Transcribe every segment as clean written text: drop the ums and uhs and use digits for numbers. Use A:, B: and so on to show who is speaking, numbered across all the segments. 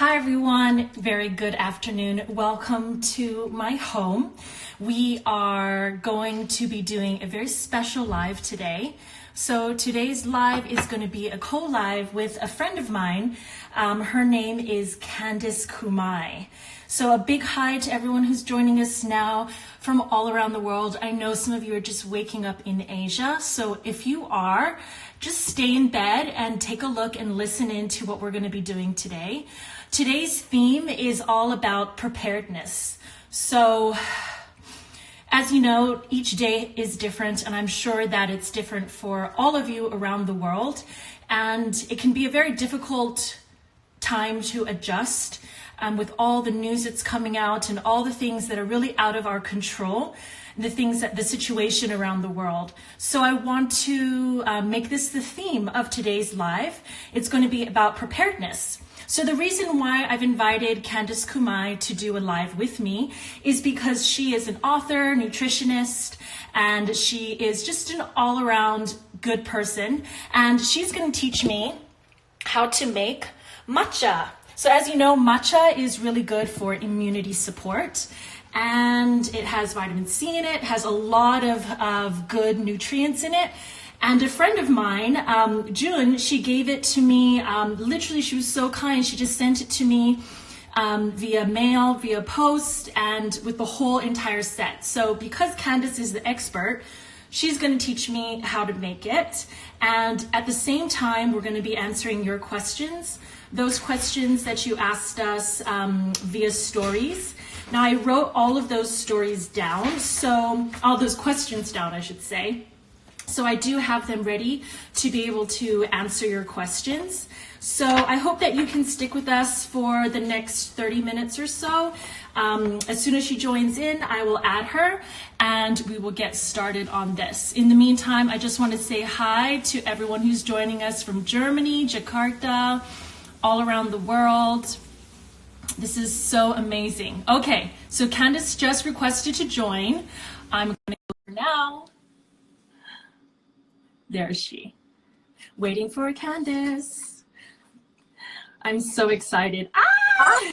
A: Hi everyone, very good afternoon. Welcome to my home. We are going to be doing a very special live today. So today's live is going to be a co-live with a friend of mine. Her name is Candice Kumai. So a big hi to everyone who's joining us now from all around the world. I know some of you are just waking up in Asia. So if you are, just stay in bed and take a look and listen in to what we're going to be doing today. Today's theme is all about preparedness. So as you know, each day is different, and I'm sure that it's different for all of you around the world. And it can be a very difficult time to adjust with all the news that's coming out and all the things that are really out of our control, the situation around the world. So I want to make this the theme of today's live. It's going to be about preparedness. So the reason why I've invited Candice Kumai to do a live with me is because she is an author, nutritionist, and she is just an all-around good person. And she's going to teach me how to make matcha. So as you know, matcha is really good for immunity support, and it has vitamin C in it, has a lot of good nutrients in it. And a friend of mine, June, she gave it to me, literally she was so kind, she just sent it to me via mail, via post, and with the whole entire set. So because Candice is the expert, she's going to teach me how to make it. And at the same time, we're going to be answering your questions, those questions that you asked us via stories. Now, I wrote all of those stories down, so all those questions down, I should say. So I do have them ready to be able to answer your questions. So I hope that you can stick with us for the next 30 minutes or so. As soon as she joins in, I will add her and we will get started on this. In the meantime, I just want to say hi to everyone who's joining us from Germany, Jakarta, all around the world. This is so amazing. Okay, so Candice just requested to join. I'm going to go now. There she. Waiting for Candice. I'm so excited. Ah!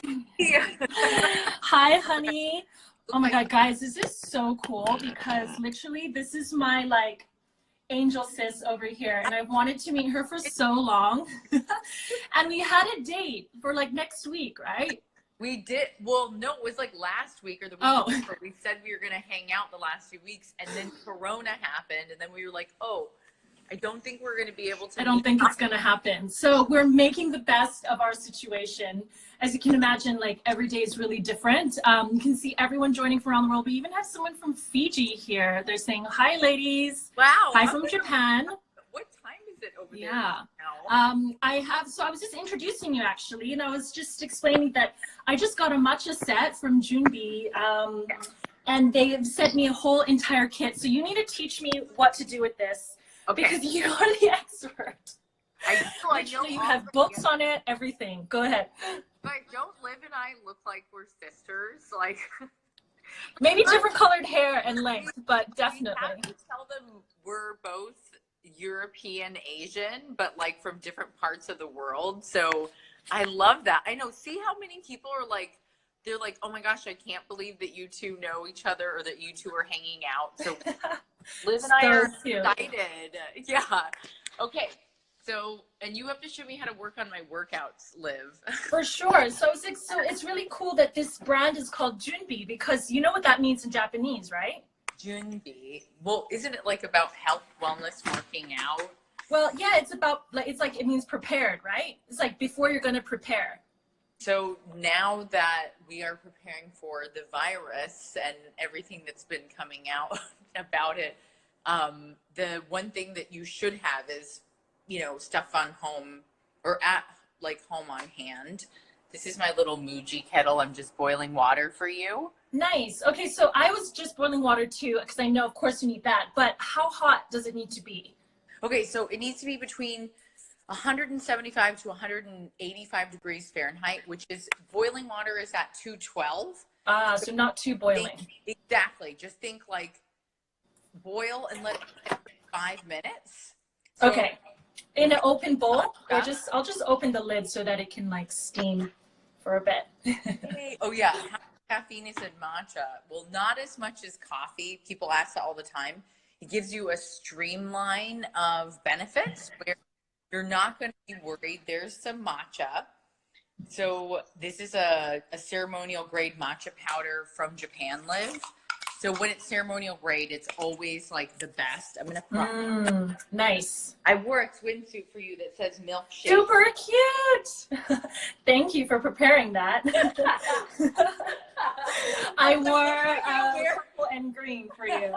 A: Hi, honey. Oh my God, guys, this is so cool because literally this is my angel sis over here, and I've wanted to meet her for so long. And we had a date for next week, right?
B: We did. Well, no, it was last week or the week before. We said we were going to hang out the last few weeks, and then Corona happened, and then we were like, oh, I don't think we're going to be able to.
A: I don't think it's going to happen. So we're making the best of our situation. As you can imagine, every day is really different. You can see everyone joining from around the world. We even have someone from Fiji here. They're saying, hi, ladies.
B: Wow.
A: Hi from Japan.
B: What time is it over there
A: now?
B: So
A: I was just introducing you actually, and I was just explaining that I just got a matcha set from Junbi, and they've sent me a whole entire kit. So you need to teach me what to do with this. Okay. Because you are the expert.
B: I know
A: you have books on it, everything. Go ahead.
B: But don't Liv and I look like we're sisters?
A: Maybe different colored hair and length, but definitely.
B: We have to tell them we're both European Asian, but from different parts of the world. So I love that. I know. See how many people are they're oh my gosh, I can't believe that you two know each other or that you two are hanging out. So Liv and I are excited. Yeah. Okay. So, and you have to show me how to work on my workouts, Liv.
A: For sure. So it's really cool that this brand is called Junbi, because you know what that means in Japanese, right?
B: Junbi. Well, isn't it about health, wellness, working out?
A: Well, yeah, it's about it means prepared, right? It's before you're going to prepare.
B: So now that we are preparing for the virus and everything that's been coming out about it, the one thing that you should have is, stuff on home or at home on hand. This is my little Muji kettle. I'm just boiling water for you.
A: Nice. Okay, so I was just boiling water too, because I know, of course, you need that. But how hot does it need to be?
B: Okay, so it needs to be between 175 to 185 degrees Fahrenheit, which is boiling water is at 212.
A: So not too boiling.
B: Exactly. Just think boil and let it sit for 5 minutes. So,
A: okay. In an open bowl, or I'll just open the lid so that it can steam for a bit.
B: Oh yeah, how much caffeine is in matcha? Well, not as much as coffee. People ask that all the time. It gives you a streamline of benefits where you're not going to be worried. There's some matcha. So this is a ceremonial grade matcha powder from Japan Live. So when it's ceremonial grade, it's always like the best. I'm gonna
A: nice.
B: I wore a swimsuit for you that says milkshake.
A: Super cute. Thank you for preparing that. I wore purple and green for you.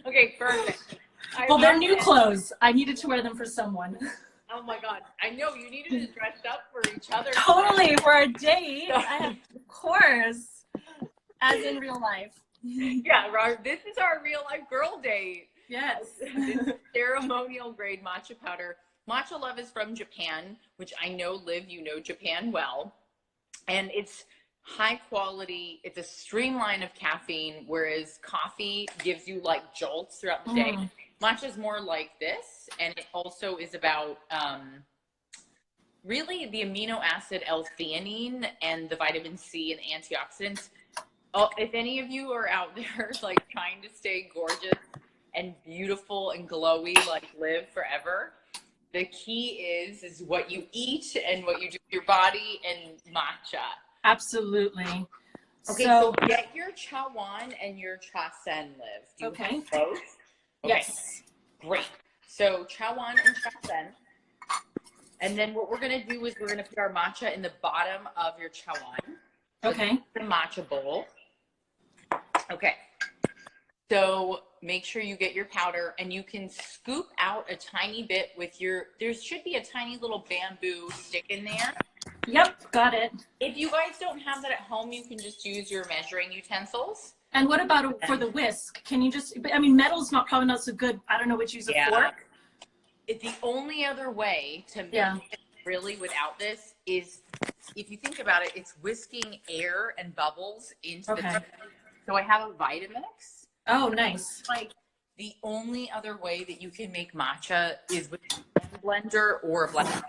B: Okay, perfect.
A: Well, they're new clothes. I needed to wear them for someone.
B: Oh my God. I know you needed to dress up for each other.
A: Totally, for a date. Of course. As in real life.
B: Yeah, this is our real life girl date.
A: Yes.
B: This is ceremonial grade matcha powder. Matcha Love is from Japan, which I know, Liv, you know Japan well. And it's high quality. It's a streamline of caffeine, whereas coffee gives you like jolts throughout the day. Matcha is more like this, and it also is about really the amino acid L-theanine and the vitamin C and antioxidants. Oh, if any of you are out there like trying to stay gorgeous and beautiful and glowy, like Liv forever, the key is what you eat and what you do with your body and matcha.
A: Absolutely.
B: Okay, so get your chawan and your chasen, Liv. Do you have both? Okay.
A: Yes.
B: Great. So chawan and chasen. And then what we're going to do is we're going to put our matcha in the bottom of your chawan. So
A: okay.
B: The matcha bowl. Okay. So make sure you get your powder, and you can scoop out a tiny bit with there should be a tiny little bamboo stick in there.
A: Yep, got it.
B: If you guys don't have that at home, you can just use your measuring utensils.
A: And what about for the whisk? Can you just, I mean, metal's probably not so good. I don't know, would you use a fork?
B: It's the only other way to make it really without this is, if you think about it, it's whisking air and bubbles into the. So I have a Vitamix.
A: Oh, nice.
B: Like the only other way that you can make matcha is with a blender or a blender.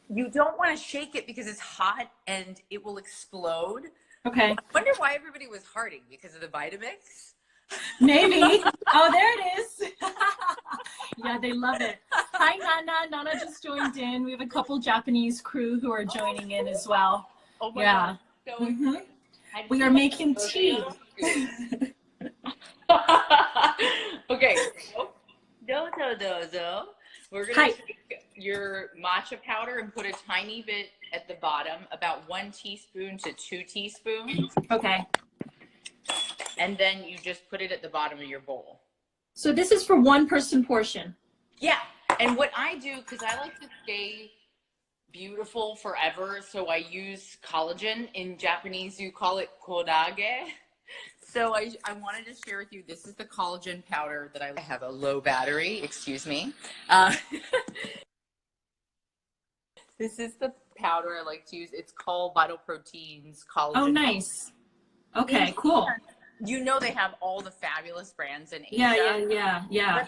B: You don't want to shake it because it's hot and it will explode.
A: Okay.
B: I wonder why everybody was hearting, because of the Vitamix.
A: Maybe. Oh, there it is. Yeah, they love it. Hi, Nana. Nana just joined in. We have a couple Japanese crew who are joining in as well.
B: Oh my God. So
A: we are making tea.
B: Okay. Dozo. We're going to take your matcha powder and put a tiny bit at the bottom, about 1 teaspoon to 2 teaspoons.
A: Okay.
B: And then you just put it at the bottom of your bowl.
A: So this is for one person portion.
B: Yeah. And what I do, because I like to stay beautiful forever, so I use collagen. In Japanese, you call it kodage. So I wanted to share with you, this is the collagen powder that I have a low battery, excuse me. This is the powder I like to use. It's called Vital Proteins Collagen.
A: Oh, nice. Okay, cool.
B: You know they have all the fabulous brands in Asia.
A: Yeah.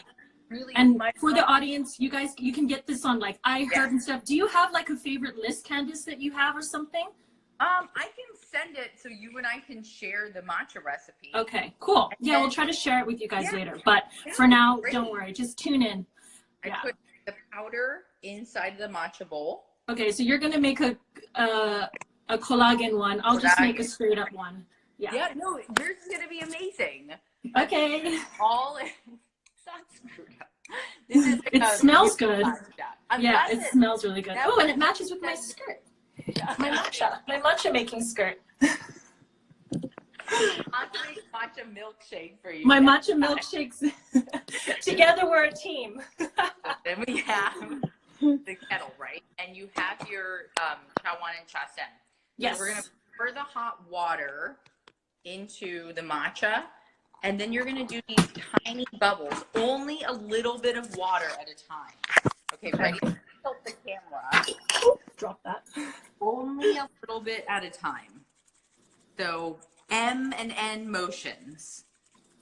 B: Really,
A: and for the audience, you guys, you can get this on like iHeart and stuff. Do you have like a favorite list, Candace, that you have or something?
B: I can send it so you and I can share the matcha recipe.
A: Okay, cool. Yeah, we'll try to share it with you guys later. But for now, don't worry. Just tune in.
B: I put the powder inside the matcha bowl.
A: Okay, so you're gonna make a collagen one. I'll just make a straight up one.
B: Yeah, no, yours is gonna be amazing.
A: Okay.
B: All it's not screwed up. This is
A: it smells good. Yeah, it smells really good. Oh, and it matches with my skirt. My matcha making skirt.
B: Matcha milkshake for you.
A: My matcha milkshakes. Together we're a team.
B: Then we have the kettle, right? And you have your chawan and chasen.
A: Yes.
B: So we're gonna pour the hot water into the matcha, and then you're gonna do these tiny bubbles, only a little bit of water at a time. Okay, ready? Tilt the camera.
A: Drop that.
B: Only a little bit at a time. So M and N motions.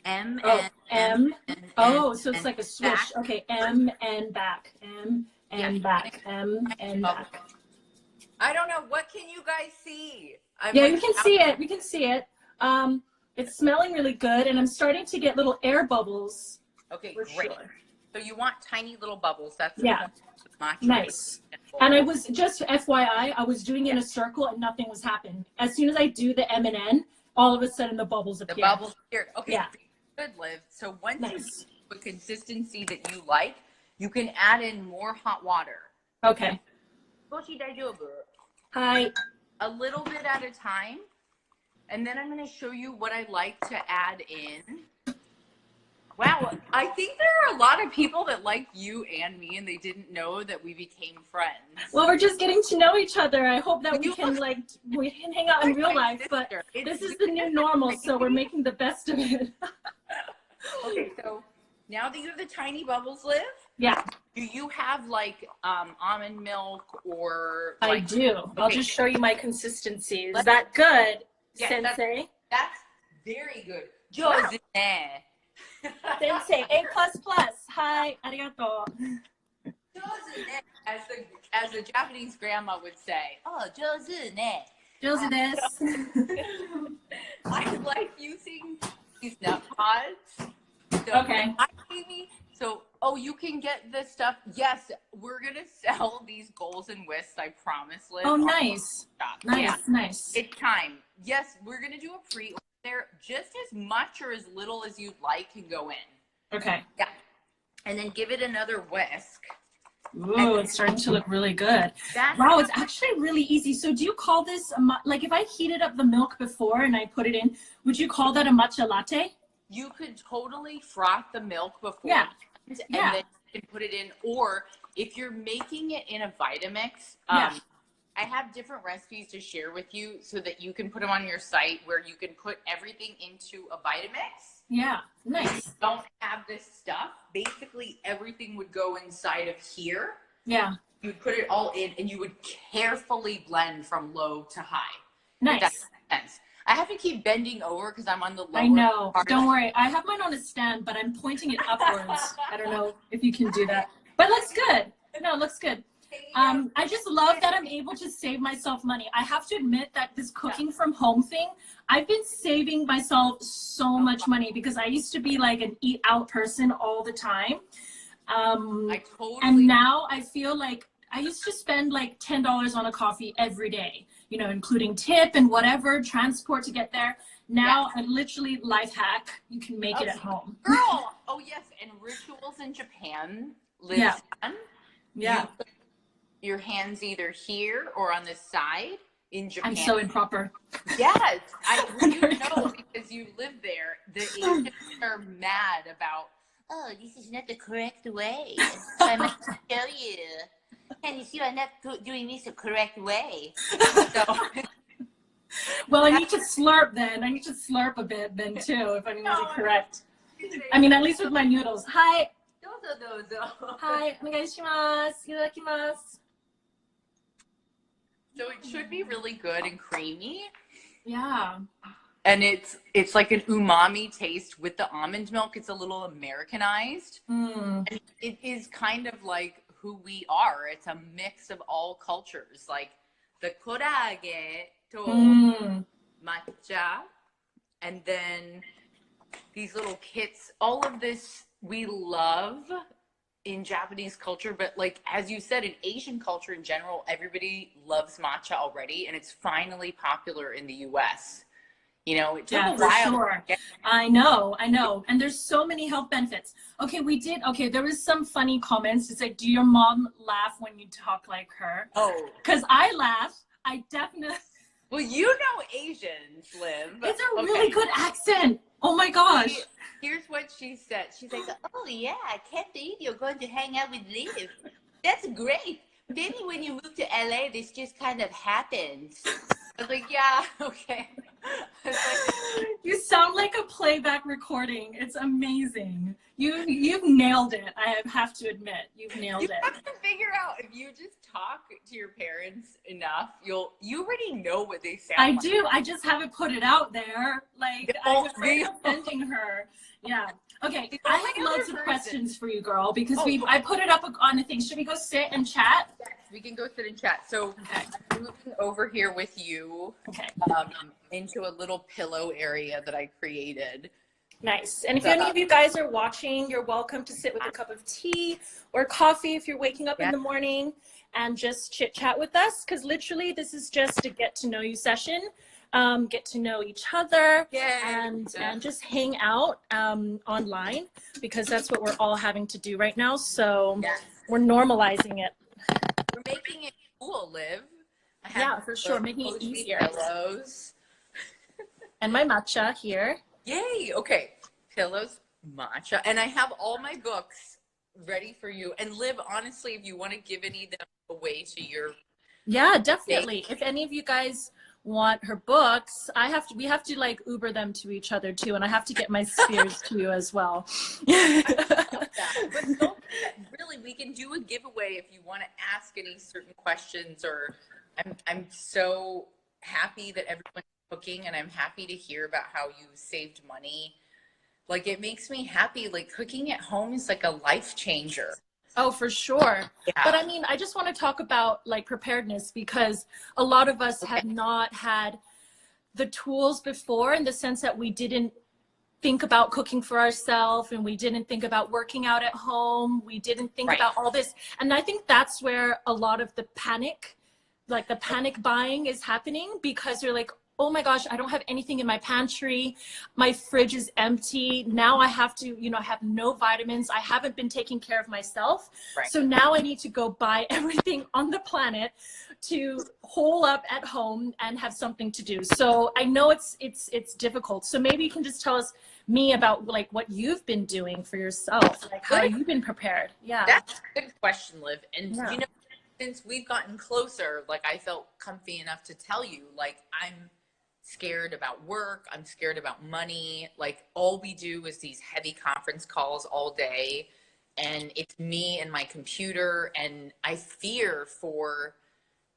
B: M and N.
A: Oh, so it's like a swish. Back. Okay, M and back. M and back. M and back.
B: I don't know. What can you guys see? I'm
A: Yeah,
B: like,
A: you can see it. We can see it. It's smelling really good, and I'm starting to get little air bubbles.
B: okay,
A: For
B: great.
A: sure.
B: So you want tiny little bubbles. That's
A: Yeah.
B: matcha.
A: Nice. And I was just FYI, I was doing it in a circle and nothing was happening. As soon as I do the M&N, all of a sudden the bubbles appear.
B: The bubbles here. Okay,
A: Yeah.
B: good, Liv. So once you
A: Nice.
B: get the consistency that you like, you can add in more hot water.
A: Okay. Hi.
B: A little bit at a time. And then I'm going to show you what I like to add in. Wow, I think there are a lot of people that like you and me, and they didn't know that we became friends.
A: Well, we're just getting to know each other. I hope that we can hang out in real life, but this is the new normal, so we're making the best of it.
B: Okay, so now that you have the tiny bubbles, Liv,
A: Yeah,
B: do you have like almond milk or?
A: I
B: Like,
A: do.
B: okay.
A: I'll just show you my consistency. Is that good,
B: Yeah,
A: Sensei?
B: That's very good.
A: Wow.
B: Josine.
A: Sensei, A++. Hi, arigato.
B: Josine, as the Japanese grandma would say. Oh, josine.
A: Josie desu.
B: I like using these nut pods. So
A: Okay.
B: So, you can get this stuff. Yes, we're going to sell these goals and whisks, I promise, Liz.
A: Oh, nice. Nice,
B: Yeah.
A: nice.
B: It's time. Yes, we're going to do a pre-order there. Just as much or as little as you'd like can go in.
A: Okay.
B: Yeah. And then give it another whisk.
A: Ooh, it's starting to look really good.
B: That's
A: Wow, it's actually really easy. So do you call this, like if I heated up the milk before and I put it in, would you call that a matcha latte?
B: You could totally froth the milk before.
A: Yeah.
B: And
A: Yeah.
B: then you can put it in. Or if you're making it in a Vitamix,
A: Yeah.
B: I have different recipes to share with you so that you can put them on your site where you can put everything into a Vitamix.
A: Yeah, nice.
B: Don't have this stuff. Basically, everything would go inside of here.
A: Yeah,
B: You would put it all in and you would carefully blend from low to high. If that
A: nice.
B: makes sense. I have to keep bending over because I'm on the lower
A: I know.
B: part.
A: Don't worry. I have mine on a stand, but I'm pointing it upwards. I don't know if you can do that. But it looks good. No, it looks good. I just love that I'm able to save myself money. I have to admit that this cooking from home thing, I've been saving myself so much money because I used to be like an eat out person all the time.
B: I totally.
A: And now I feel like I used to spend like $10 on a coffee every day, you know, including tip and whatever, transport to get there. Now I literally life hack. You can make it at home.
B: Girl. Oh, yes. And rituals in Japan lives
A: Yeah.
B: on.
A: Yeah.
B: You put your hands either here or on the side in Japan.
A: I'm so improper.
B: Yes. You know because you live there. The Asians are mad about, oh, this is not the correct way. I must tell you. And you see, I'm not doing this the correct way. So,
A: Well, I need to slurp then. I need to slurp a bit then too, if I'm really correct. I mean, at least with my noodles. Hi. Hi. Onegaishimasu. Itadakimasu.
B: so it should be really good and creamy.
A: Yeah.
B: And it's like an umami taste with the almond milk. It's a little Americanized.
A: Mm.
B: And it is kind of like who we are. It's a mix of all cultures, like the korage to matcha, and then these little kits. All of this we love in Japanese culture, but like as you said, in Asian culture in general, everybody loves matcha already, and it's finally popular in the US. You know, it took a
A: for
B: while.
A: sure. I know. And there's so many health benefits. Okay, there was some funny comments. It's like, do your mom laugh when you talk like her?
B: Oh.
A: Because I laugh. I definitely.
B: Well, you know Asians, Liv.
A: It's a really good accent. Oh my gosh.
B: Here's what she said. She's like, oh yeah, I can't believe you're going to hang out with Liv. That's great. Maybe when you move to LA, this just kind of happens. I was like, yeah, okay. I was like,
A: You sound like a playback recording. It's amazing. You've nailed it. I have to admit, you've nailed
B: you
A: it.
B: have to figure out if you just talk to your parents enough, you already know what they sound
A: I
B: like.
A: do. I just haven't put it out there. Like, I'm afraid of offending her. Yeah. Okay. I have loads of questions for you, girl, because I put it up on the thing. Should we go sit and chat?
B: we can go sit and chat. So I'm moving over here with you
A: Okay.
B: into a little pillow area that I created.
A: Nice. And if any of you guys are watching, you're welcome to sit with a cup of tea or coffee if you're waking up in the morning and just chit chat with us. Because literally this is just a get to know you session. Get to know each other and just hang out online, because that's what we're all having to do right now. So we're normalizing it.
B: We're making it cool, Liv.
A: Yeah, for sure. Making it easier.
B: Pillows.
A: And my matcha here.
B: Yay. Okay. Pillows, matcha. And I have all my books ready for you. And Liv, honestly, if you want to give any of them away to your...
A: Yeah, definitely. If any of you guys want her books, we have to like Uber them to each other too. And I have to get my spheres to you as well.
B: But don't forget, really, we can do a giveaway if you want to ask any certain questions. Or I'm so happy that everyone's cooking, and I'm happy to hear about how you saved money. Like, it makes me happy. Like, cooking at home is like a life changer.
A: Oh, for sure.
B: Yeah.
A: But I mean, I just want to talk about like preparedness, because a lot of us have not had the tools before, in the sense that we didn't think about cooking for ourselves, and we didn't think about working out at home. We didn't think about all this. And I think that's where a lot of the panic, like the panic buying, is happening, because you're like, oh my gosh, I don't have anything in my pantry. My fridge is empty. Now I have to, I have no vitamins. I haven't been taking care of myself. So now I need to go buy everything on the planet to hole up at home and have something to do. So I know it's difficult. So maybe you can just tell us about like what you've been doing for yourself, like how you've been prepared. Yeah.
B: That's a good question, Liv. And since we've gotten closer, like, I felt comfy enough to tell you, like, I'm scared about work. I'm scared about money. Like, all we do is these heavy conference calls all day, and it's me and my computer. And I fear for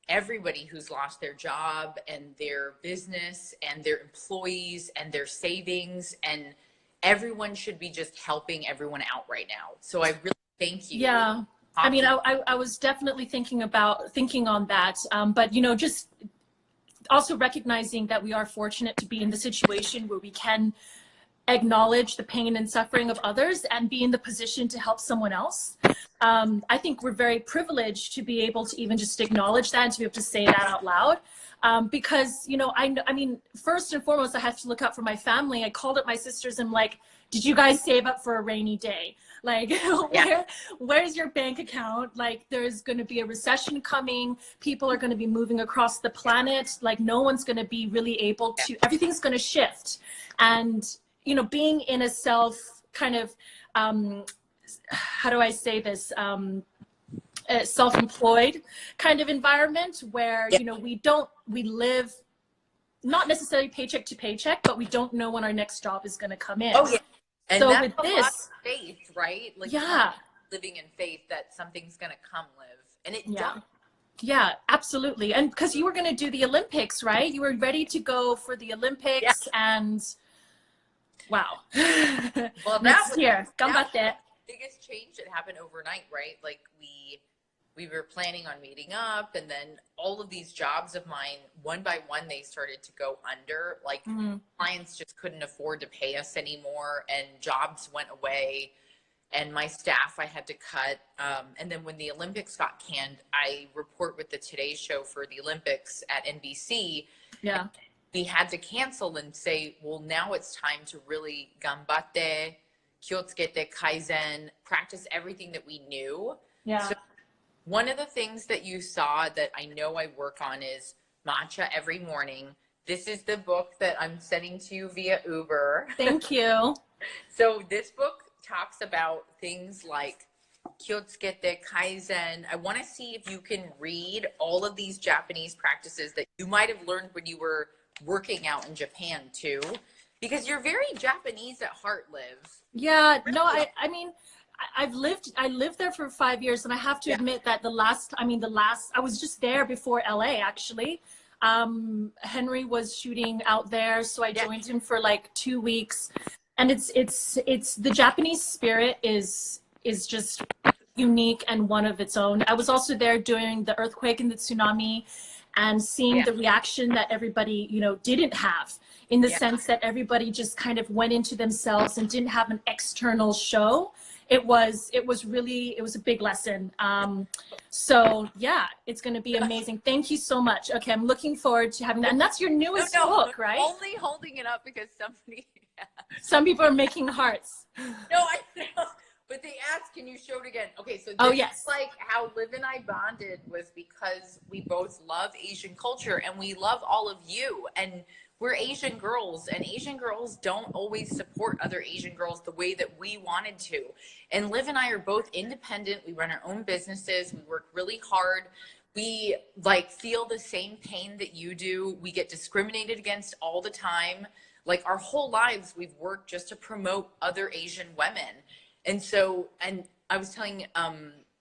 B: everybody who's lost their job and their business and their employees and their savings, and everyone should be just helping everyone out right now. So I really thank you.
A: Yeah. I mean, I was definitely thinking on that. But, just also recognizing that we are fortunate to be in the situation where we can acknowledge the pain and suffering of others and be in the position to help someone else. I think we're very privileged to be able to even just acknowledge that and to be able to say that out loud. Because, I mean, first and foremost, I have to look out for my family. I called up my sisters and like, did you guys save up for a rainy day? Like, where's your bank account? Like, there's going to be a recession coming. People are going to be moving across the planet. Like, no one's going to be really able to, everything's going to shift. And, being in a kind of, how do I say this? Self-employed kind of environment where, we live not necessarily paycheck to paycheck, but we don't know when our next job is going to come in.
B: Oh, yeah. And
A: so
B: that's
A: with
B: a lot of faith, right? Like, living in faith that something's going to come, Liv. And it does.
A: Yeah, absolutely. And because you were going to do the Olympics, right? You were ready to go for the Olympics, and wow.
B: Well,
A: next year, ganbatte.
B: Biggest change that happened overnight, right? Like, we were planning on meeting up, and then all of these jobs of mine, one by one, they started to go under. Like, clients just couldn't afford to pay us anymore, and jobs went away, and my staff I had to cut. And then when the Olympics got canned, I report with the Today Show for the Olympics at NBC.
A: Yeah.
B: We had to cancel and say, well, now it's time to really ganbatte, kyotsukete, kaizen, practice everything that we knew.
A: Yeah.
B: So one of the things that you saw that I know I work on is matcha every morning. This is the book that I'm sending to you via Uber.
A: Thank you.
B: So this book talks about things like kyotsukete, kaizen. I want to see if you can read all of these Japanese practices that you might have learned when you were working out in Japan too, because you're very Japanese at heart, Liv.
A: Yeah, no, I mean, I lived there for 5 years, and I have to admit that I was just there before LA actually. Henry was shooting out there, so I joined him for like 2 weeks, and it's the Japanese spirit is just unique and one of its own. I was also there during the earthquake and the tsunami, and seeing the reaction that everybody, you know, didn't have, in the sense that everybody just kind of went into themselves and didn't have an external show. It was a big lesson. So yeah, it's going to be amazing. Thank you so much. Okay, I'm looking forward to having that. And that's your newest book, right?
B: Only holding it up because somebody.
A: Some people are making hearts.
B: No, I know. But they asked, can you show it again? Okay, so this is like how Liv and I bonded, was because we both love Asian culture and we love all of you. And we're Asian girls, and Asian girls don't always support other Asian girls the way that we wanted to. And Liv and I are both independent. We run our own businesses. We work really hard. We like feel the same pain that you do. We get discriminated against all the time. Like our whole lives, we've worked just to promote other Asian women. And so, and I was telling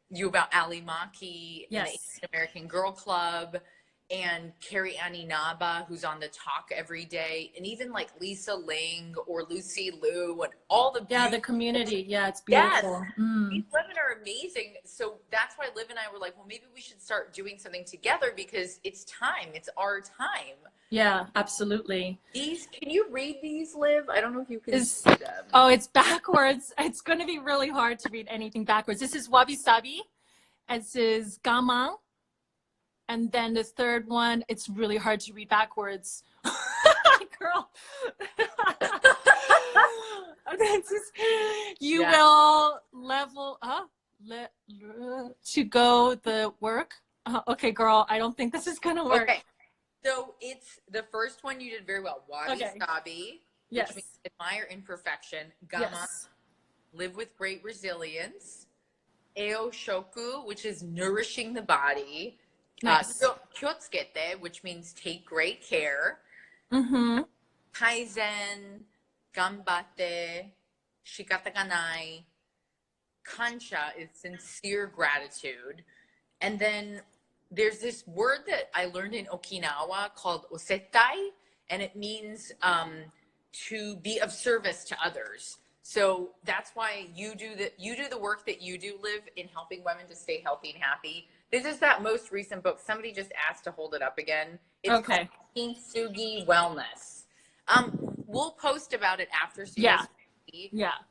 B: you about Ali Maki, and the Asian American Girl Club, and Carrie Annie Naba, who's on the talk every day, and even like Lisa Ling or Lucy Liu, and all the
A: the community. Yeah, it's beautiful.
B: Yes. These women are amazing. So that's why Liv and I were like, well, maybe we should start doing something together, because it's time. It's our time.
A: Yeah, absolutely.
B: Can you read these, Liv? I don't know if you can see them.
A: Oh, it's backwards. It's going to be really hard to read anything backwards. This is Wabi Sabi. This is Gaman. And then the third one, it's really hard to read backwards. Girl. You will level up to go the work. Okay, girl, I don't think this is going to work.
B: Okay. So it's the first one you did very well. Wabi Sabi, which means admire imperfection. Gama, live with great resilience. Eo Shoku, which is nourishing the body. Kyotsukete, which means take great care. Kaizen, Gambate, Shikata ga nai. Kansha is sincere gratitude. And then there's this word that I learned in Okinawa called osetai, and it means to be of service to others. So that's why you do the work that you do, Liv, in helping women to stay healthy and happy. This is that most recent book. Somebody just asked to hold it up again. It's called Kintsugi Wellness. We'll post about it after. So yeah.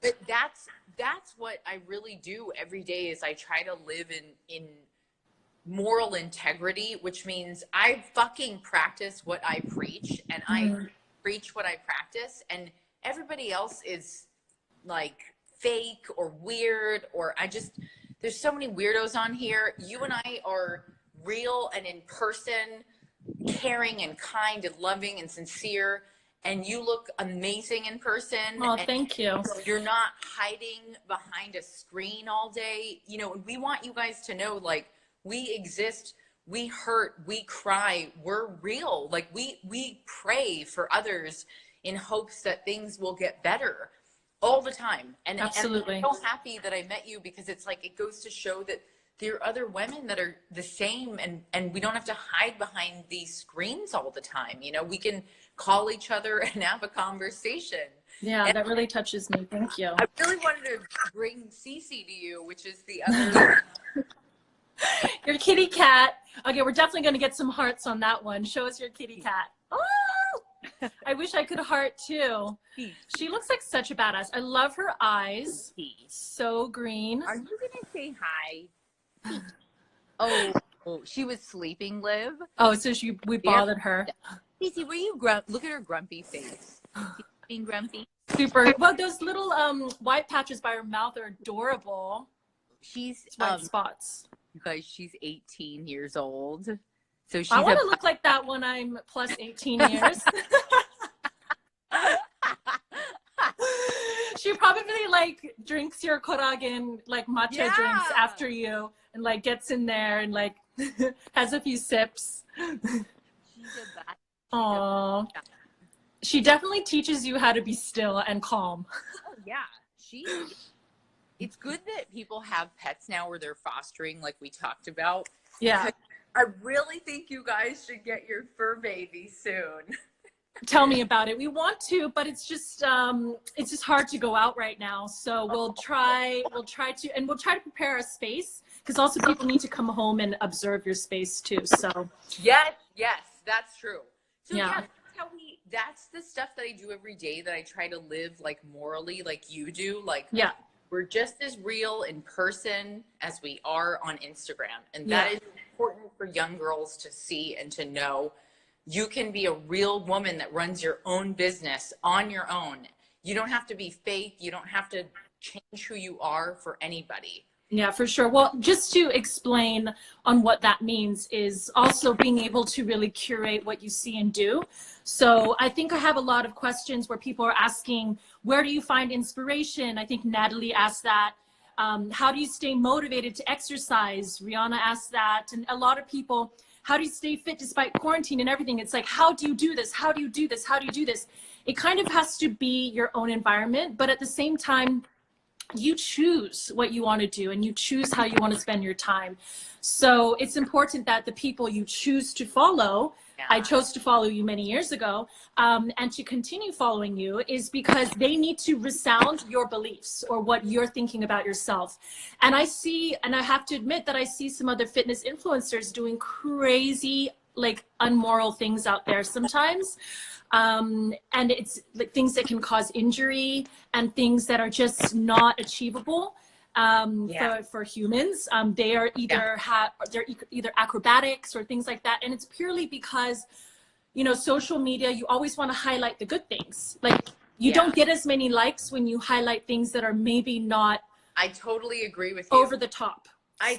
B: But that's what I really do every day, is I try to live in moral integrity, which means I fucking practice what I preach, and I preach what I practice, and everybody else is like fake or weird, or there's so many weirdos on here. You and I are real and in person, caring and kind and loving and sincere, and you look amazing in person.
A: Oh, thank you.
B: You're not hiding behind a screen all day. You know, we want you guys to know, like, we exist, we hurt, we cry, we're real. Like we pray for others in hopes that things will get better all the time. And
A: absolutely.
B: And I'm so happy that I met you, because it's like, it goes to show that there are other women that are the same, and we don't have to hide behind these screens all the time. You know, we can call each other and have a conversation.
A: Yeah, and that really touches me. Thank you.
B: I really wanted to bring Cece to you, which is the other
A: your kitty cat. Okay, we're definitely going to get some hearts on that one. Show us your kitty cat. Oh, I wish I could heart too. She looks like such a badass. I love her eyes. So green.
B: Are you going to say hi? Oh, she was sleeping, Liv.
A: Oh, so we bothered her.
B: Cece, were you look at her grumpy face. She's being grumpy.
A: Super. Well, those little white patches by her mouth are adorable.
B: She's
A: white spots.
B: You guys, she's 18 years old. So
A: I want to look like that when I'm plus 18 years. She probably like drinks your koragen, like matcha drinks after you, and like gets in there and like has a few sips. Aww. She definitely teaches you how to be still and calm.
B: Oh yeah, it's good that people have pets now, where they're fostering, like we talked about.
A: Yeah.
B: I really think you guys should get your fur baby soon.
A: Tell me about it. We want to, but it's just hard to go out right now. So we'll try to prepare a space, because also people need to come home and observe your space too. So
B: Yes, yes, that's true. So
A: yeah.
B: that's the stuff that I do every day, that I try to live like morally, like you do. Like,
A: Yeah.
B: we're just as real in person as we are on Instagram. And that is important for young girls to see and to know. You can be a real woman that runs your own business on your own. You don't have to be fake. You don't have to change who you are for anybody.
A: Yeah, for sure. Well, just to explain on what that means is also being able to really curate what you see and do. So I think I have a lot of questions where people are asking, where do you find inspiration? I think Natalie asked that. How do you stay motivated to exercise? Rihanna asked that. And a lot of people, how do you stay fit despite quarantine and everything? It's like, how do you do this? How do you do this? How do you do this? It kind of has to be your own environment, but at the same time, you choose what you want to do and you choose how you want to spend your time. So it's important that the people you choose to follow, I chose to follow you many years ago, and to continue following you, is because they need to resound your beliefs or what you're thinking about yourself. And I have to admit that I see some other fitness influencers doing crazy, like unmoral things out there sometimes. And it's like things that can cause injury and things that are just not achievable for humans. They are either acrobatics or things like that, and it's purely because, you know, social media, you always want to highlight the good things. Like you don't get as many likes when you highlight things that are maybe not.
B: I totally agree with you.
A: Over the top.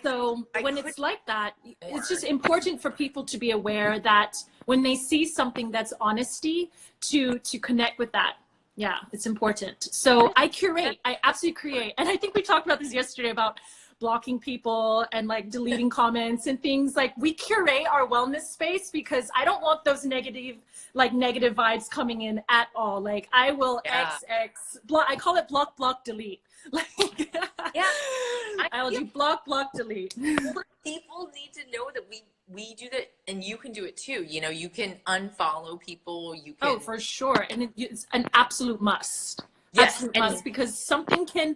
A: When it's like that, it's just important for people to be aware that when they see something that's honesty, to connect with that. Yeah, it's important. So I absolutely create. And I think we talked about this yesterday about blocking people and like deleting comments and things. Like, we curate our wellness space because I don't want those negative vibes coming in at all. Like, I will block. I call it block, block, delete. Like, I'll do block, block, delete.
B: People need to know that we do that, and you can do it too. You know, you can unfollow people. You can.
A: Oh, for sure, and it's an absolute must.
B: Yes,
A: absolute must, because something can,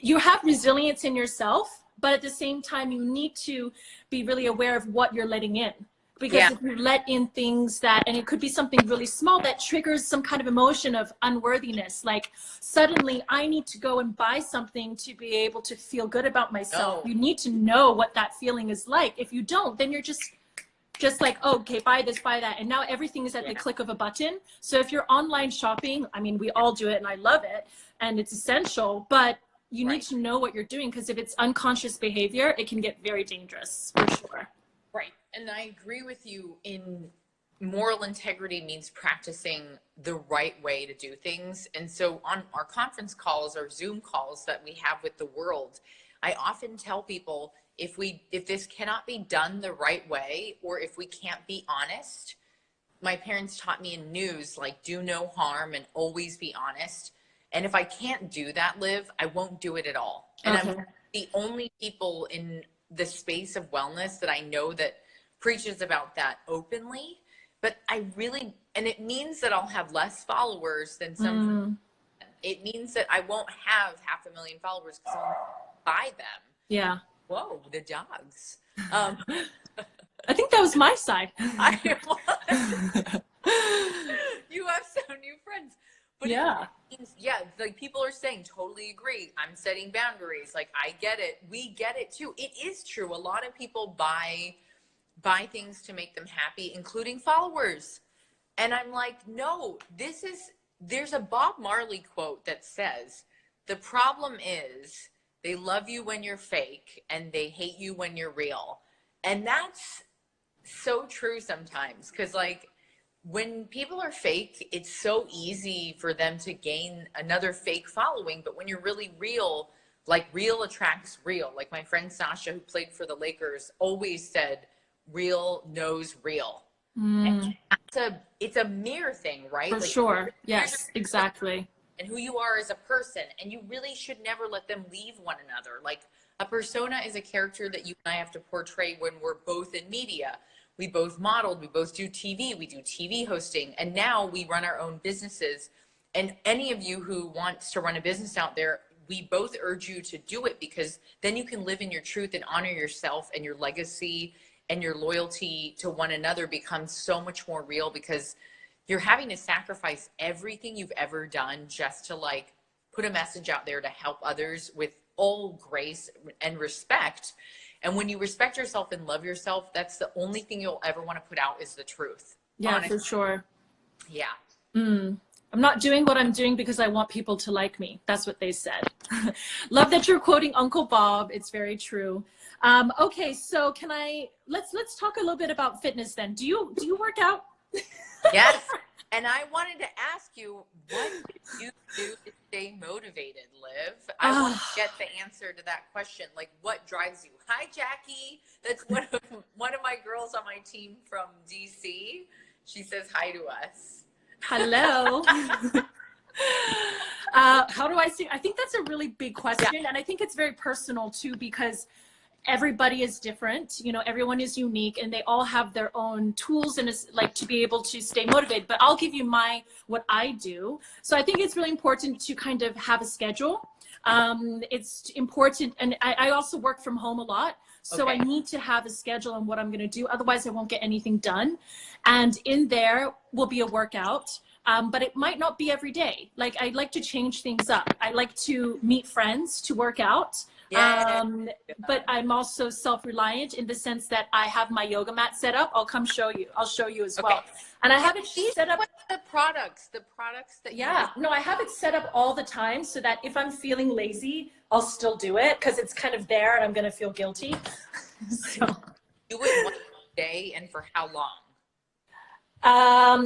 A: you have resilience in yourself, but at the same time, you need to be really aware of what you're letting in. Because if you let in things and it could be something really small that triggers some kind of emotion of unworthiness, like suddenly I need to go and buy something to be able to feel good about myself. You need to know what that feeling is like. If you don't, then you're just like, oh, okay, buy this, buy that. And now everything is at the click of a button. So if you're online shopping, I mean, we all do it and I love it and it's essential, but you need to know what you're doing, because if it's unconscious behavior, it can get very dangerous, for sure.
B: Right. And I agree with you in moral integrity means practicing the right way to do things. And so on our conference calls or Zoom calls that we have with the world, I often tell people, if this cannot be done the right way, or if we can't be honest, my parents taught me in news, like, do no harm and always be honest. And if I can't do that, Liv, I won't do it at all. And I'm the only people in the space of wellness that I know that preaches about that openly. But and it means that I'll have less followers than some. It means that I won't have 500,000 followers because I'll buy them.
A: Yeah.
B: Whoa, the dogs.
A: I think that was my side.
B: You have some new friends. But it means, like people are saying, totally agree. I'm setting boundaries. Like, I get it. We get it too. It is true. A lot of people buy things to make them happy, including followers. And I'm like, no, there's a Bob Marley quote that says, the problem is they love you when you're fake and they hate you when you're real. And that's so true sometimes. 'Cause like, when people are fake, it's so easy for them to gain another fake following. But when you're really real, like, real attracts real. Like my friend Sasha, who played for the Lakers, always said, real knows real. And it's a mirror thing, right?
A: For sure. Yes, exactly.
B: And who you are as a person. And you really should never let them leave one another. Like, a persona is a character that you and I have to portray when we're both in media. we both modeled, we both do TV, we do TV hosting, and now we run our own businesses. And any of you who wants to run a business out there, we both urge you to do it, because then you can live in your truth and honor yourself, and your legacy and your loyalty to one another becomes so much more real, because you're having to sacrifice everything you've ever done just to like put a message out there to help others with all grace and respect. And when you respect yourself and love yourself, that's the only thing you'll ever want to put out is the truth.
A: Yeah,
B: Honestly.
A: for sure.
B: Yeah.
A: I'm not doing what I'm doing because I want people to like me. That's what they said. Love that you're quoting Uncle Bob. It's very true. Okay, so let's talk a little bit about fitness then. Do you work out?
B: Yes. And I wanted to ask you, what did you do to stay motivated, Liv? I want to get the answer to that question. Like, what drives you? Hi, Jackie. That's one of my girls on my team from DC. She says hi to us.
A: Hello. How do I see? I think that's a really big question. Yeah. And I think it's very personal too, because everybody is different. You know, everyone is unique, and they all have their own tools and is like to be able to stay motivated. But I'll give you what I do. So I think it's really important to kind of have a schedule. It's important. And I also work from home a lot. So I need to have a schedule on what I'm going to do. Otherwise I won't get anything done. And in there will be a workout. But it might not be every day. Like, I like to change things up. I like to meet friends to work out. Yeah. But I'm also self-reliant in the sense that I have my yoga mat set up. I'll show you as well. And I have it set up.
B: What are the products that you have?
A: No, I have it set up all the time so that if I'm feeling lazy, I'll still do it because it's kind of there and I'm going to feel guilty. So.
B: Do it one day, and for how long?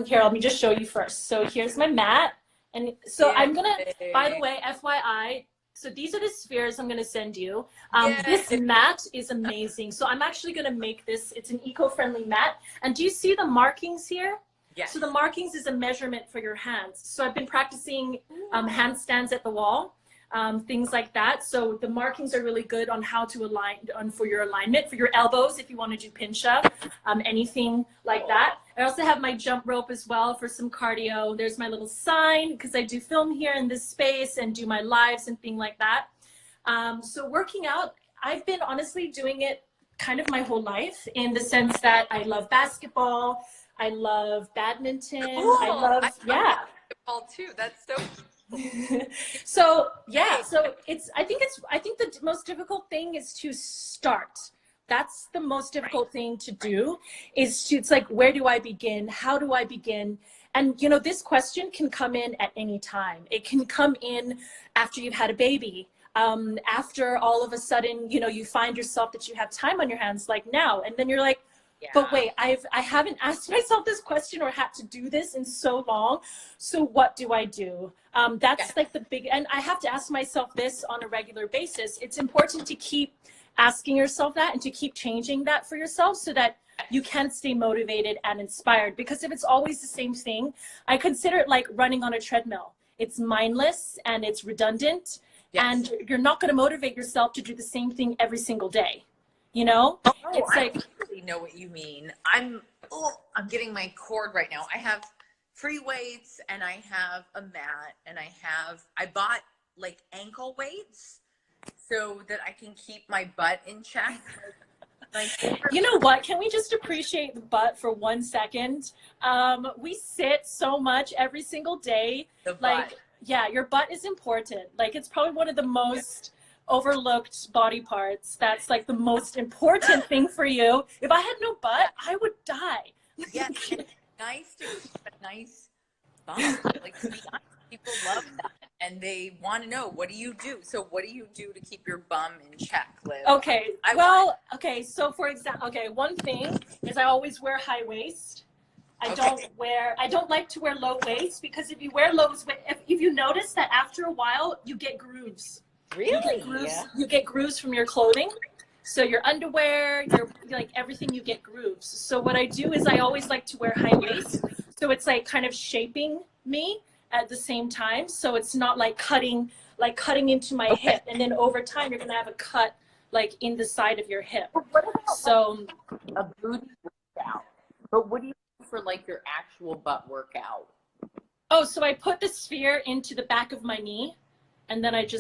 A: Here, let me just show you first. So here's my mat. And so I'm going to, by the way, FYI, so these are the spheres I'm going to send you. This mat is amazing. So I'm actually going to make this. It's an eco-friendly mat. And do you see the markings here? Yes. So the markings is a measurement for your hands. So I've been practicing handstands at the wall, things like that. So the markings are really good on how to align for your alignment, for your elbows, if you want to do pincha, anything like that. I also have my jump rope as well for some cardio. There's my little sign because I do film here in this space and do my lives and things like that. So working out, I've been honestly doing it kind of my whole life, in the sense that I love basketball. I love badminton.
B: Cool.
A: I love
B: basketball too. That's so cool.
A: So I think the most difficult thing is to start. That's the most difficult thing to do, it's like, where do I begin? How do I begin? And, you know, this question can come in at any time. It can come in after you've had a baby, after all of a sudden, you know, you find yourself that you have time on your hands, like now, and then you're like, but wait, I haven't asked myself this question or had to do this in so long. So what do I do? That's like the big, and I have to ask myself this on a regular basis. It's important to keep asking yourself that and to keep changing that for yourself so that you can stay motivated and inspired. Because if it's always the same thing, I consider it like running on a treadmill. It's mindless and it's redundant, and you're not going to motivate yourself to do the same thing every single day. You know, it's like,
B: I really know what you mean. I'm getting my cord right now. I have free weights and I have a mat and I bought like ankle weights so that I can keep my butt in check.
A: You know what? Can we just appreciate the butt for 1 second? We sit so much every single day.
B: The butt.
A: Like, yeah, your butt is important. Like, it's probably one of the most overlooked body parts. That's like the most important thing for you. If I had no butt, I would die.
B: Yeah, it's nice to keep a nice bum. Like, to be honest, people love that. And they want to know, what do you do? So what do you do to keep your bum in check, Liv?
A: Okay, so for example, one thing is I always wear high waist. I don't like to wear low waist, because if you wear low waist, if you notice that after a while, you get grooves.
B: Really?
A: You get grooves from your clothing. So your underwear, your like everything, you get grooves. So what I do is I always like to wear high waist. So it's like kind of shaping me at the same time. So it's not like cutting into my hip. And then over time, you're going to have a cut like in the side of your hip.
B: What about
A: so
B: a booty workout? But what do you do for like your actual butt workout?
A: Oh, so I put the sphere into the back of my knee, and then I do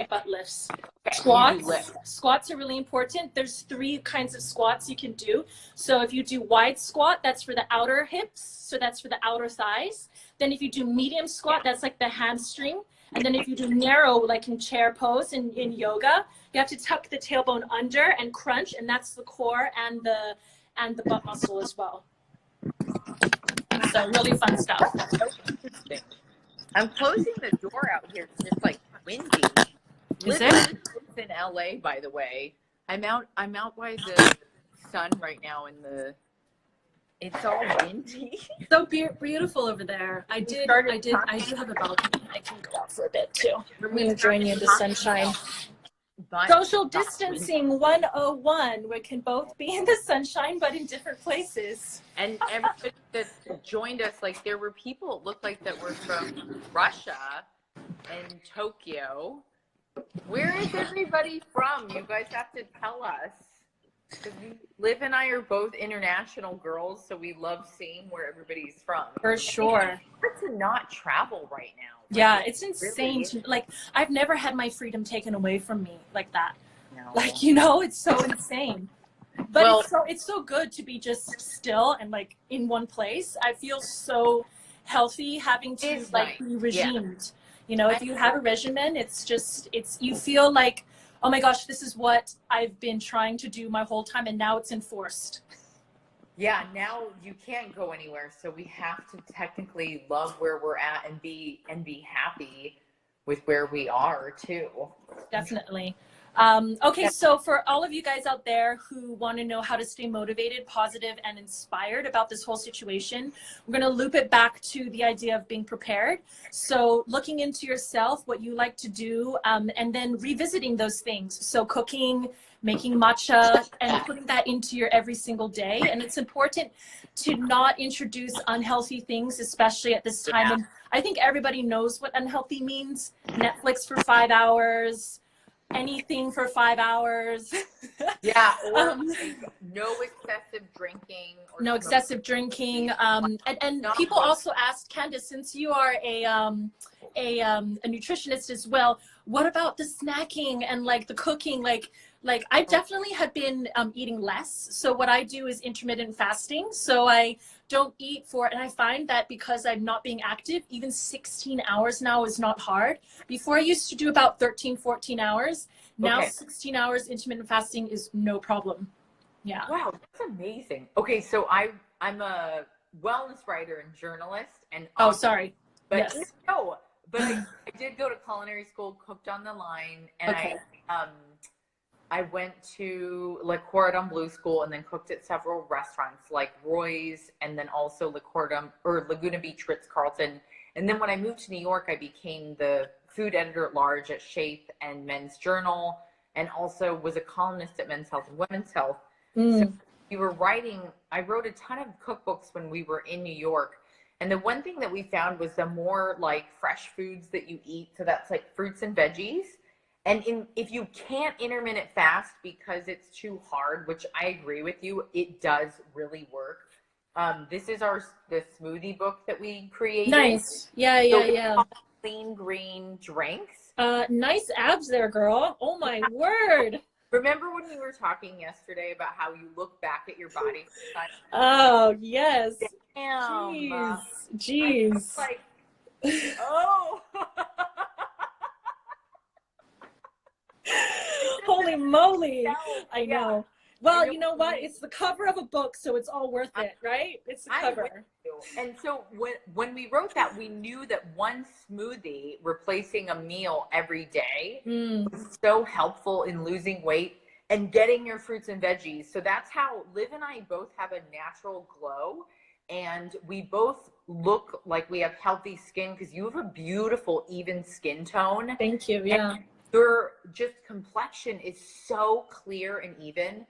A: butt lifts.
B: Okay,
A: Squats.
B: you do lift.
A: Squats are really important. There's 3 kinds of squats you can do. So if you do wide squat, that's for the outer hips. So that's for the outer thighs. Then if you do medium squat, that's like the hamstring. And then if you do narrow, like in chair pose in yoga, you have to tuck the tailbone under and crunch, and that's the core and the butt muscle as well. So really fun stuff.
B: So interesting. I'm closing the door out here because it's like windy.
A: Is
B: Literally, it's in LA, by the way. I'm out by the sun right now, and it's all windy.
A: So beautiful over there. I do have a balcony. I can go out for a bit too. I'm going to join you in the sunshine. Social distancing 101. We can both be in the sunshine, but in different places.
B: And everybody that joined us, like there were people it looked like that were from Russia and Tokyo. Where is everybody from? You guys have to tell us. Because Liv and I are both international girls, so we love seeing where everybody's from.
A: For sure.
B: It's hard to not travel right now.
A: Yeah, it's insane. Like, I've never had my freedom taken away from me like that.
B: No.
A: Like, you know, it's so insane. But it's so good to be just still and like in one place. I feel so healthy having to like be regimed. Yeah. You know, if you have a regimen, you feel like, oh my gosh, this is what I've been trying to do my whole time, and now it's enforced.
B: Yeah, now you can't go anywhere, so we have to technically love where we're at and be happy with where we are too.
A: Definitely. Okay, so for all of you guys out there who want to know how to stay motivated, positive, and inspired about this whole situation, we're going to loop it back to the idea of being prepared. So looking into yourself, what you like to do, and then revisiting those things. So cooking, making matcha, and putting that into your every single day. And it's important to not introduce unhealthy things, especially at this time. And I think everybody knows what unhealthy means. Netflix for 5 hours, anything for 5 hours.
B: Yeah, or no excessive drinking. Or
A: no excessive drinking. And people also asked, Candace, since you are a nutritionist as well, what about the snacking and like the cooking? Like I definitely have been eating less. So what I do is intermittent fasting. So I don't eat and I find that because I'm not being active, even 16 hours now is not hard. Before I used to do about 13, 14 hours. Now 16 hours intermittent fasting is no problem. Yeah.
B: Wow, that's amazing. Okay, so I'm a wellness writer and journalist and
A: sorry.
B: But
A: yes.
B: No, but I did go to culinary school, cooked on the line, and I went to Le Cordon Bleu school and then cooked at several restaurants like Roy's and then also Laguna Beach Ritz-Carlton. And then when I moved to New York, I became the food editor at large at Shape and Men's Journal, and also was a columnist at Men's Health and Women's Health. So I wrote a ton of cookbooks when we were in New York. And the one thing that we found was the more like fresh foods that you eat, so that's like fruits and veggies. And if you can't intermittent fast because it's too hard, which I agree with you, it does really work. This is the smoothie book that we created.
A: Nice. Yeah.
B: Clean green drinks.
A: Nice abs there, girl. Oh my word.
B: Remember when we were talking yesterday about how you look back at your body?
A: Oh, yes.
B: Damn.
A: Jeez.
B: Like, oh.
A: Holy moly. I know. Well, you know what? It's the cover of a book, so it's all worth it, right? It's the cover.
B: And so when we wrote that, we knew that one smoothie replacing a meal every day was so helpful in losing weight and getting your fruits and veggies. So that's how Liv and I both have a natural glow, and we both look like we have healthy skin because you have a beautiful, even skin tone.
A: Thank you. Yeah.
B: And your just complexion is so clear and even.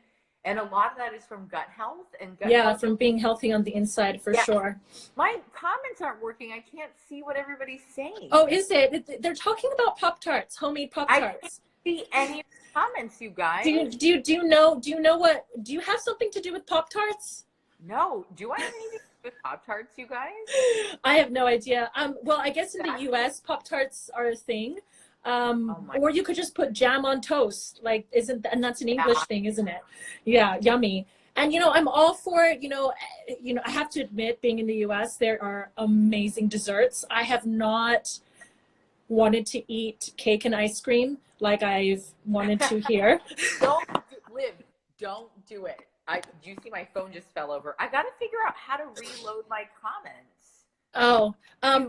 B: And a lot of that is from gut health and
A: from being healthy on the inside, for sure.
B: My comments aren't working. I can't see what everybody's saying.
A: Oh, is it? They're talking about Pop-Tarts, homemade Pop-Tarts.
B: I can't see any comments, you guys.
A: Do you know what? Do you have something to do with Pop-Tarts?
B: No, do I have anything to do with Pop-Tarts, you guys?
A: I have no idea. Well, I guess in the US, Pop-Tarts are a thing. Or you could just put jam on toast. Like, and that's an English thing, isn't it? Yeah, yummy. And I'm all for it. I have to admit, being in the US, there are amazing desserts. I have not wanted to eat cake and ice cream like I've wanted to here.
B: Don't do it. Do you see my phone just fell over? I got to figure out how to reload my comments.
A: Oh,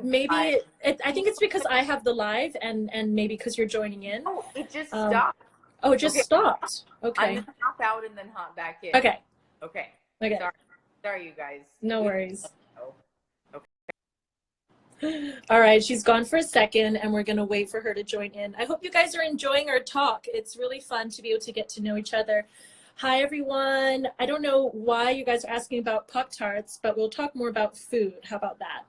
A: maybe I think it's because I have the live and maybe because you're joining in.
B: Oh, it just stopped.
A: Oh, it just stopped. Okay.
B: I'm gonna hop out and then hop back in.
A: Okay.
B: Okay.
A: Okay.
B: Sorry, you guys.
A: No worries.
B: Oh.
A: All right, she's gone for a second and we're gonna wait for her to join in. I hope you guys are enjoying our talk. It's really fun to be able to get to know each other. Hi, everyone. I don't know why you guys are asking about Pop-Tarts, but we'll talk more about food. How about that?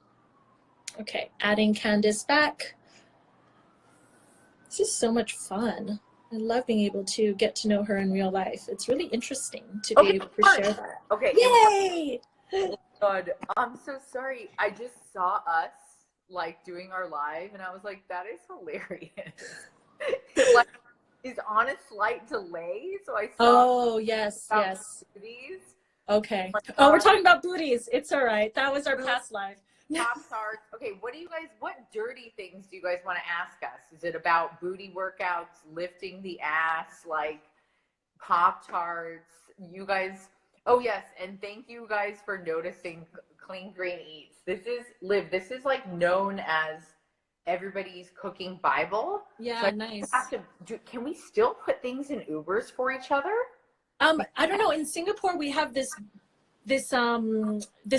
A: Okay, adding Candace back. This is so much fun. I love being able to get to know her in real life. It's really interesting to be able to share that.
B: Okay.
A: Yay!
B: God, I'm so sorry. I just saw us like doing our live and I was like, that is hilarious. Like, is on a slight delay, so I saw
A: yes.
B: Booties.
A: Okay. Oh, we're talking about booties. It's all right. That was our past live.
B: Pop-Tarts. Okay, what dirty things do you guys want to ask us? Is it about booty workouts, lifting the ass, like Pop-Tarts? You guys, oh yes, and thank you guys for noticing Clean Green Eats. This is like known as everybody's cooking Bible.
A: Yeah,
B: so
A: nice.
B: Can we still put things in Ubers for each other?
A: I don't know. In Singapore, we have this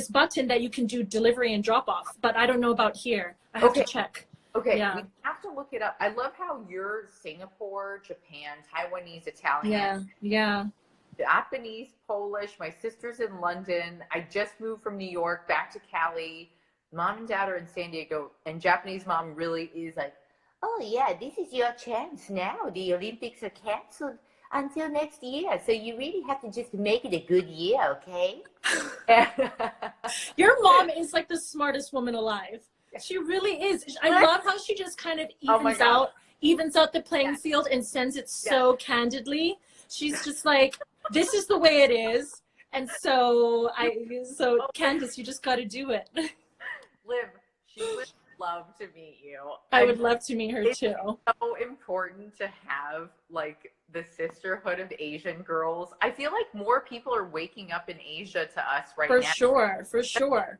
A: button that you can do delivery and drop off, but I don't know about here. I have to check.
B: Okay,
A: yeah.
B: We have to look it up. I love how you're Singapore, Japan, Taiwanese, Italian.
A: Yeah.
B: Japanese, Polish. My sister's in London. I just moved from New York back to Cali. Mom and dad are in San Diego, and Japanese mom really is like, oh yeah, this is your chance now. The Olympics are canceled until next year, so you really have to just make it a good year, okay?
A: Your mom is like the smartest woman alive. She really is. I love how she just kind of evens out the playing field and sends it so candidly. She's just like, this is the way it is, and so Candace, you just got to do it.
B: Liv, she would love to meet you.
A: I would love to meet her too.
B: It's so important to have like the sisterhood of Asian girls. I feel like more people are waking up in Asia to us now.
A: For sure.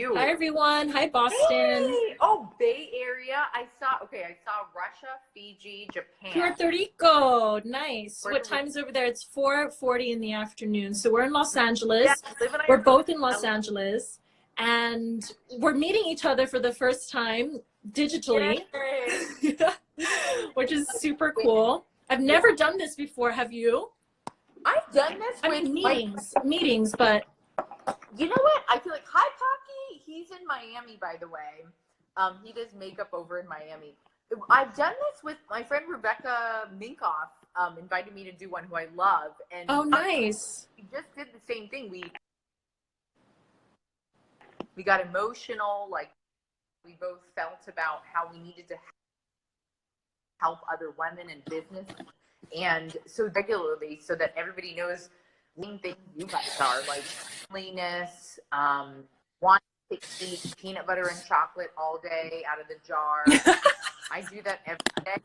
A: Hi everyone. Hi Boston.
B: Hey! Oh, Bay Area. I saw Russia, Fiji, Japan.
A: Puerto Rico. Nice. What time is over there? It's 4:40 in the afternoon. So we're in Los Angeles. We're both in Los Angeles. And we're meeting each other for the first time digitally, which is super cool. I've never done this before. Have you?
B: I've done this with
A: meetings, but
B: you know what? I feel like, hi Pocky. He's in Miami, by the way. He does makeup over in Miami. I've done this with my friend Rebecca Minkoff. Invited me to do one who I love, and
A: nice.
B: We just did the same thing. We got emotional, like we both felt about how we needed to help other women in business, and so regularly, so that everybody knows main things you guys are, like cleanliness, wanting to eat peanut butter and chocolate all day out of the jar. I do that every day.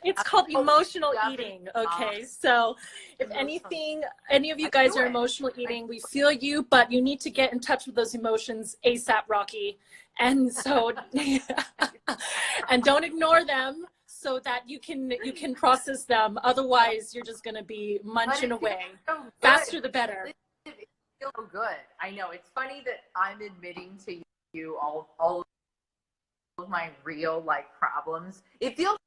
A: It's called emotional eating. Okay, so if any of you guys are emotional eating, we feel you, but you need to get in touch with those emotions ASAP, Rocky. And so, and don't ignore them so that you can process them. Otherwise, you're just gonna be munching away. Faster the better.
B: It feels so good. I know. It's funny that I'm admitting to you all of my real problems. It feels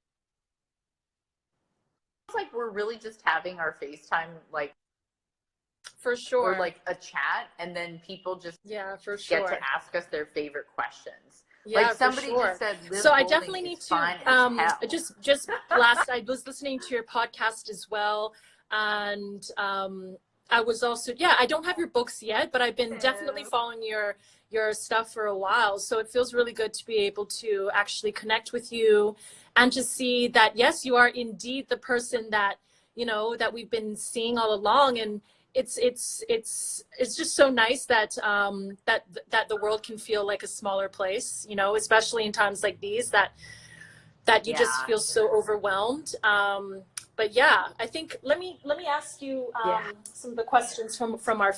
B: like we're really just having our FaceTime
A: for sure,
B: or a chat, and then people just
A: get
B: to ask us their favorite questions.
A: Yeah,
B: somebody just said,
A: so I definitely need to just last, I was listening to your podcast as well. And I was also, yeah, I don't have your books yet, but I've been definitely following your stuff for a while. So it feels really good to be able to actually connect with you and to see that, yes, you are indeed the person that, you know, that we've been seeing all along. And it's just so nice that that the world can feel like a smaller place, you know, especially in times like these, that you just feel so overwhelmed. But yeah, I think let me ask you some of the questions from our